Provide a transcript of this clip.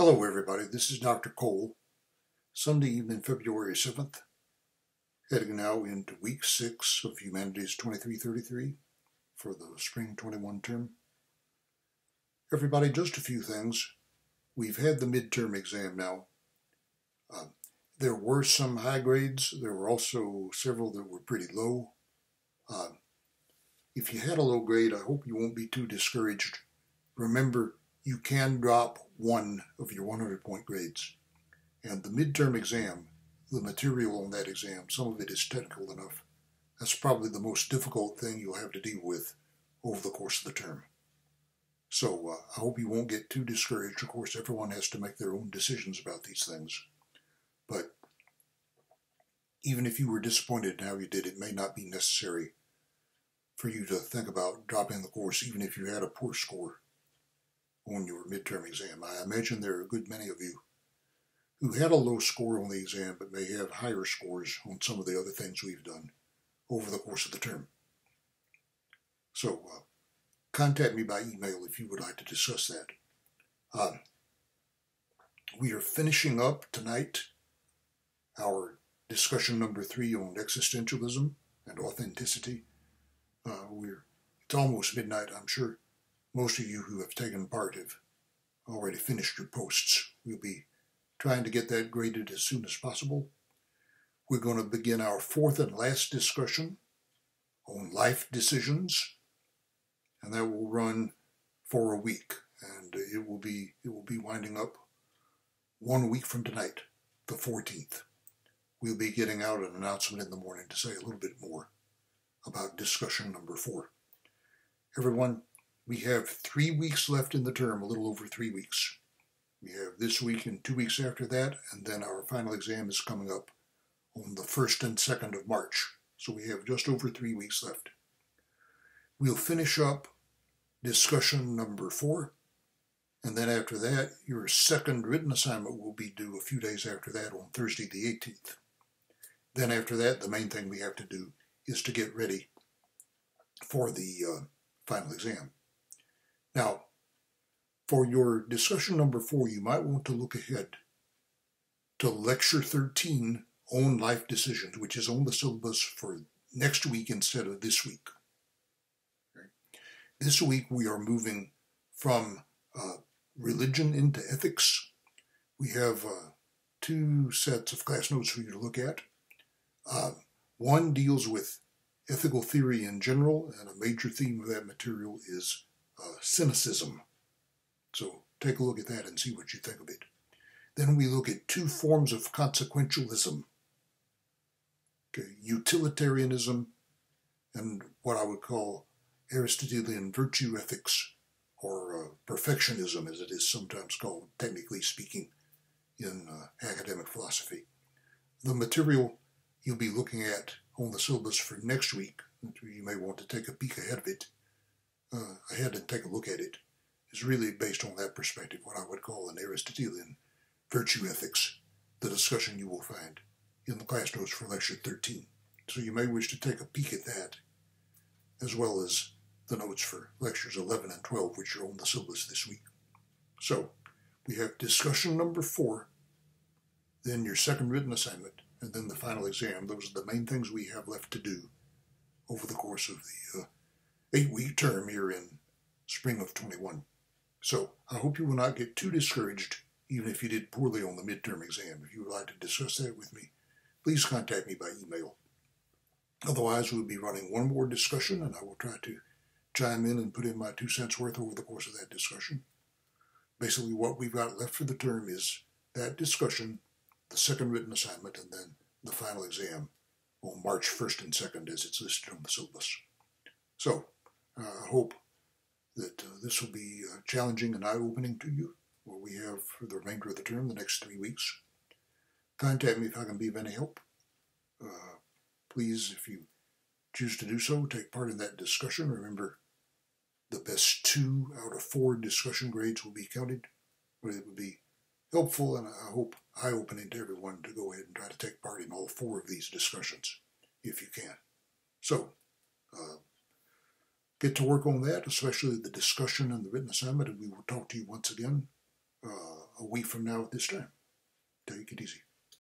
Hello everybody, this is Dr. Cole, Sunday evening, February 7th, heading now into week 6 of Humanities 2333 for the spring 21 term. Everybody, just a few things. We've had the midterm exam now. There were some high grades, there were also several that were pretty low. If you had a low grade, I hope you won't be too discouraged. Remember, you can drop one of your 100-point grades. And the midterm exam, the material on that exam, some of it is technical enough. That's probably the most difficult thing you'll have to deal with over the course of the term. So I hope you won't get too discouraged. Of course, everyone has to make their own decisions about these things. But even if you were disappointed in how you did, it may not be necessary for you to think about dropping the course, even if you had a poor score on your midterm exam. I imagine there are a good many of you who had a low score on the exam but may have higher scores on some of the other things we've done over the course of the term. So contact me by email if you would like to discuss that. We are finishing up tonight our discussion number 3 on existentialism and authenticity. It's almost midnight. I'm sure most of you who have taken part have already finished your posts. We'll be trying to get that graded as soon as possible. We're going to begin our 4th and last discussion on life decisions, and that will run for a week, and it will be winding up 1 week from tonight, the 14th. We'll be getting out an announcement in the morning to say a little bit more about discussion number 4. Everyone, we have 3 weeks left in the term, a little over 3 weeks. We have this week and 2 weeks after that, and then our final exam is coming up on the 1st and 2nd of March. So we have just over 3 weeks left. We'll finish up discussion number 4, and then after that, your second written assignment will be due a few days after that on Thursday the 18th. Then after that, the main thing we have to do is to get ready for the final exam. Now, for your discussion number 4, you might want to look ahead to lecture 13 on life decisions, which is on the syllabus for next week instead of this week. Okay. This week we are moving from religion into ethics. We have 2 sets of class notes for you to look at. One deals with ethical theory in general, and a major theme of that material is cynicism. So take a look at that and see what you think of it. Then we look at 2 forms of consequentialism. Okay, utilitarianism and what I would call Aristotelian virtue ethics, or perfectionism as it is sometimes called, technically speaking, in academic philosophy. The material you'll be looking at on the syllabus for next week, you may want to take a peek ahead and take a look at it, is really based on that perspective, what I would call an Aristotelian virtue ethics, the discussion you will find in the class notes for lecture 13. So you may wish to take a peek at that, as well as the notes for lectures 11 and 12, which are on the syllabus this week. So we have discussion number 4, then your second written assignment, and then the final exam. Those are the main things we have left to do over the course of the 8-week term here in spring of 21. So I hope you will not get too discouraged, even if you did poorly on the midterm exam. If you would like to discuss that with me, please contact me by email. Otherwise, we'll be running one more discussion, and I will try to chime in and put in my 2 cents worth over the course of that discussion. Basically, what we've got left for the term is that discussion, the second written assignment, and then the final exam on March 1st and 2nd as it's listed on the syllabus. So I hope that this will be challenging and eye-opening to you, what we have for the remainder of the term, the next 3 weeks. Contact me if I can be of any help. Please, if you choose to do so, take part in that discussion. Remember, the best 2 out of 4 discussion grades will be counted, but it would be helpful and I hope eye-opening to everyone to go ahead and try to take part in all 4 of these discussions, if you can. So, get to work on that, especially the discussion and the written assignment, and we will talk to you once again a week from now at this time. Take it easy.